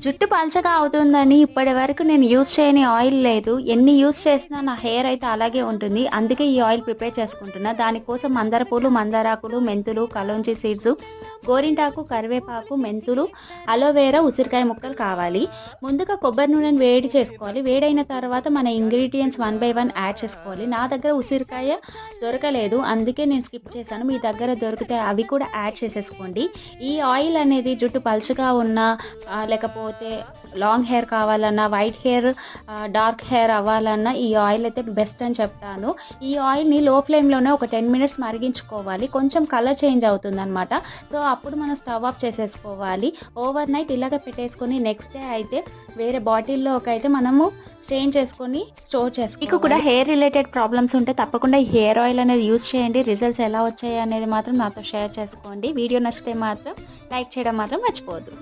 జుట్టు పలచగా అవుతుందని ఇప్పటివరకు నేను యూజ్ చేయని ఆయిల్ లేదు. ఎన్ని యూజ్ చేసినా నా హెయిర్ అయితే అలాగే ఉంటుంది. అందుకే ఈ ఆయిల్ ప్రిపేర్ చేసుకుంటున్నా. దానికోసం మందార పూలు, మందారాకులు, మెంతులు, కలోంజి సీడ్స్, గోరింటాకు, కరివేపాకు, మెంతులు, అలోవెరా, ఉసిరికాయ ముక్కలు కావాలి. ముందుగా కొబ్బరి నూనెను వేడి చేసుకోవాలి. వేడైన తర్వాత మన ఇంగ్రీడియంట్స్ 1 బై 1 యాడ్ చేసుకోవాలి. నా దగ్గర ఉసిరికాయ దొరకలేదు. అందుకే నేను స్కిప్ చేశాను. మీ దగ్గర దొరికితే అవి కూడా యాడ్ చేసేసుకోండి. ఈ ఆయిల్ అనేది జుట్టు పలచగా ఉన్న లేకపోతే లాంగ్ హెయిర్ కావాలన్నా, వైట్ హెయిర్, డార్క్ హెయిర్ అవ్వాలన్నా ఈ ఆయిల్ అయితే బెస్ట్ అని చెప్తాను. ఈ ఆయిల్ని లో ఫ్లేమ్లోనే ఒక 10 మినిట్స్ మరిగించుకోవాలి. కొంచెం కలర్ చేంజ్ అవుతుందన్నమాట. సో అప్పుడు మనం స్టవ్ ఆఫ్ చేసేసుకోవాలి. ఓవర్ నైట్ ఇలాగ పెట్టేసుకొని నెక్స్ట్ డే అయితే వేరే బాటిల్లోకి అయితే మనము స్ట్రెయిన్ చేసుకొని స్టోర్ చేసుకోవాలి. మీకు కూడా హెయిర్ రిలేటెడ్ ప్రాబ్లమ్స్ ఉంటే తప్పకుండా ఈ హెయిర్ ఆయిల్ అనేది యూజ్ చేయండి. రిజల్ట్స్ ఎలా వచ్చాయి అనేది మాత్రం నాతో షేర్ చేసుకోండి. వీడియో నచ్చితే మాత్రం లైక్ చేయడం మాత్రం మర్చిపోవద్దు.